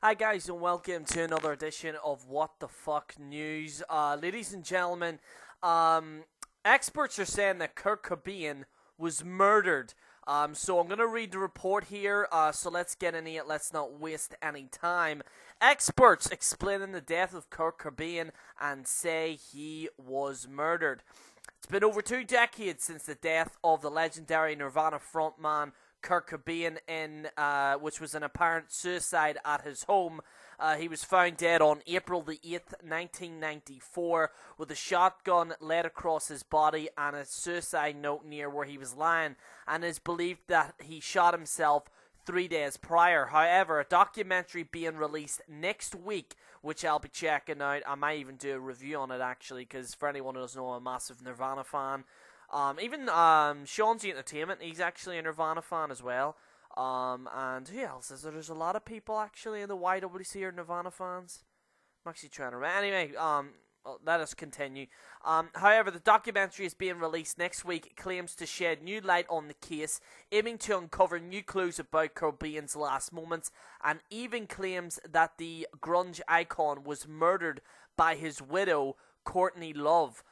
Hi guys and welcome to another edition of What the Fuck News. Ladies and gentlemen, experts are saying that Kurt Cobain was murdered. So I'm going to read the report here, so let's get into it, let's not waste any time. Experts explaining the death of Kurt Cobain and say he was murdered. It's been over 2 decades since the death of the legendary Nirvana frontman Kurt Cobain, which was an apparent suicide at his home. He was found dead on April the 8th, 1994, with a shotgun laid across his body and a suicide note near where he was lying, and it is believed that he shot himself 3 days prior. However, a documentary being released next week, which I'll be checking out. I might even do a review on it, actually, because for anyone who doesn't know, I'm a massive Nirvana fan. Even Sean's Entertainment, he's actually a Nirvana fan as well. And who else is there? There's a lot of people actually in the YWC are Nirvana fans. I'm actually trying to remember. Anyway, let us continue. However, the documentary is being released next week. It claims to shed new light on the case, aiming to uncover new clues about Cobain's last moments, and even claims that the grunge icon was murdered by his widow, Courtney Love.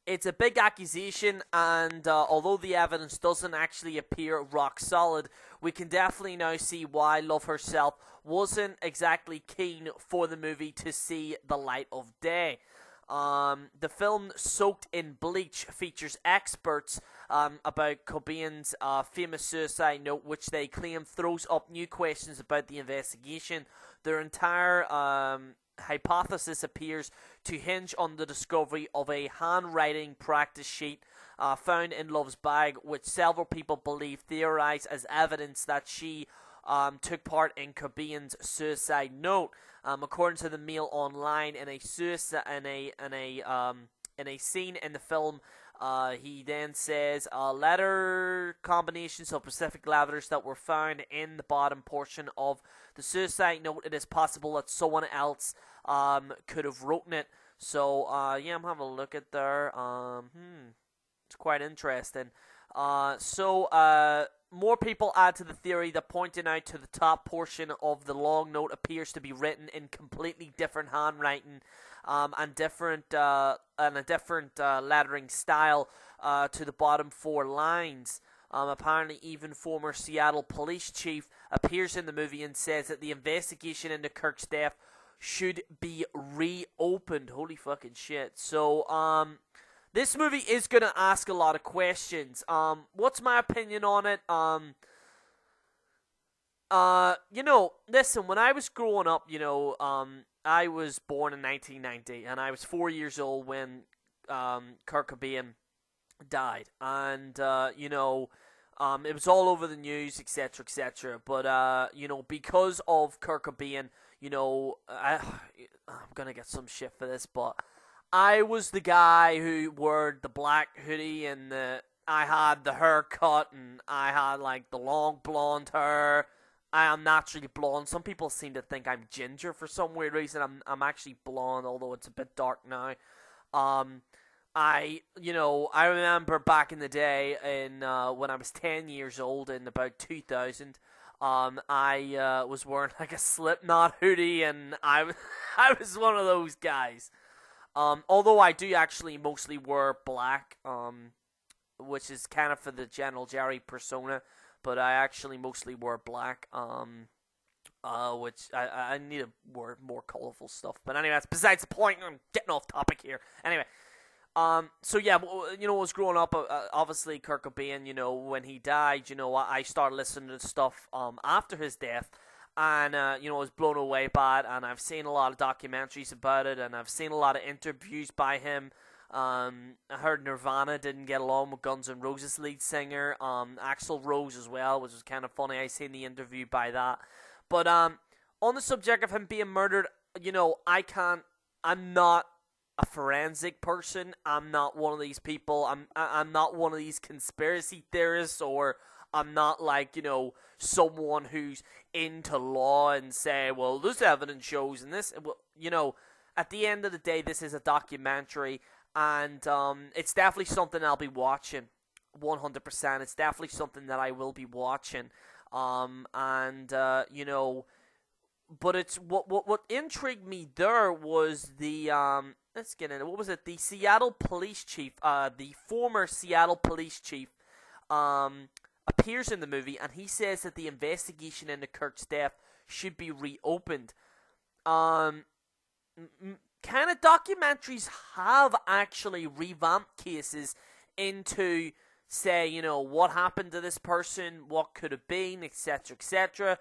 It's a big accusation, and although the evidence doesn't actually appear rock solid, we can definitely now see why Love herself wasn't exactly keen for the movie to see the light of day. The film, Soaked in Bleach, features experts about Cobain's famous suicide note, which they claim throws up new questions about the investigation. Their entire hypothesis appears to hinge on the discovery of a handwriting practice sheet found in Love's bag, which several people theorize as evidence that she took part in Cobain's suicide note. According to the Mail Online, in a scene in the film, he then says letter combinations of specific letters that were found in the bottom portion of the suicide note. It is possible that someone else could have written it. So yeah, I'm having a look at there. It's quite interesting. More people add to the theory that pointing out to the top portion of the long note appears to be written in completely different handwriting and a different lettering style to the bottom 4 lines. Apparently, even former Seattle police chief appears in the movie and says that the investigation into Kirk's death should be reopened. Holy fucking shit. So, this movie is going to ask a lot of questions. What's my opinion on it? Listen, when I was growing up, I was born in 1990, and I was 4 years old when Kurt Cobain died. And, it was all over the news, etc., etc. But, because of Kurt Cobain, I'm going to get some shit for this, but I was the guy who wore the black hoodie and I had the haircut and I had like the long blonde hair. I am naturally blonde. Some people seem to think I'm ginger for some weird reason. I'm actually blonde, although it's a bit dark now. I remember back in the day when I was 10 years old in about 2000. I was wearing like a Slipknot hoodie, and I was one of those guys. Although I do actually mostly wear black, which is kind of for the general Jerry persona, but I actually mostly wear black, which I need to wear more colorful stuff. But anyway, that's besides the point. I'm getting off topic here. Anyway, so yeah, I was growing up, obviously Kurt Cobain, when he died, I started listening to stuff, after his death. And, I was blown away by it, and I've seen a lot of documentaries about it, and I've seen a lot of interviews by him. I heard Nirvana didn't get along with Guns N' Roses lead singer, Axl Rose as well, which was kind of funny. I seen the interview by that. But, on the subject of him being murdered, I'm not a forensic person. I'm not one of these people. I'm not one of these conspiracy theorists, or I'm not like, someone who's into law and say, well, this evidence shows and this, at the end of the day, this is a documentary, and it's definitely something I'll be watching, 100%. It's definitely something that I will be watching, But it's what intrigued me there was the let's get into, what was it? The Seattle police chief, the former Seattle police chief, appears in the movie, and he says that the investigation into Kurt's death should be reopened. Kind of documentaries have actually revamped cases into, say, you know, what happened to this person, what could have been, etc., etc.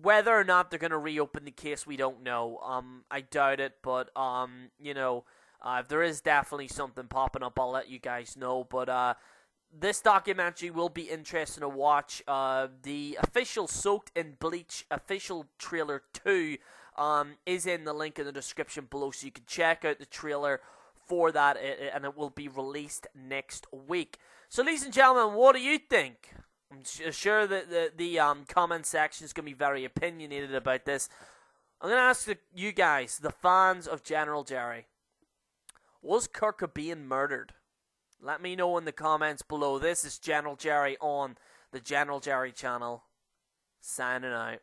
Whether or not they're going to reopen the case, we don't know. I doubt it, but, you know, if there is definitely something popping up, I'll let you guys know. But, this documentary will be interesting to watch. The official Soaked in Bleach official trailer 2, is in the link in the description below, so you can check out the trailer for that, and it will be released next week. So, ladies and gentlemen, what do you think? I'm sure that the comment section is going to be very opinionated about this. I'm going to ask you guys, the fans of General Jerry, was Kurt Cobain murdered? Let me know in the comments below. This is General Jerry on the General Jerry channel. Signing out.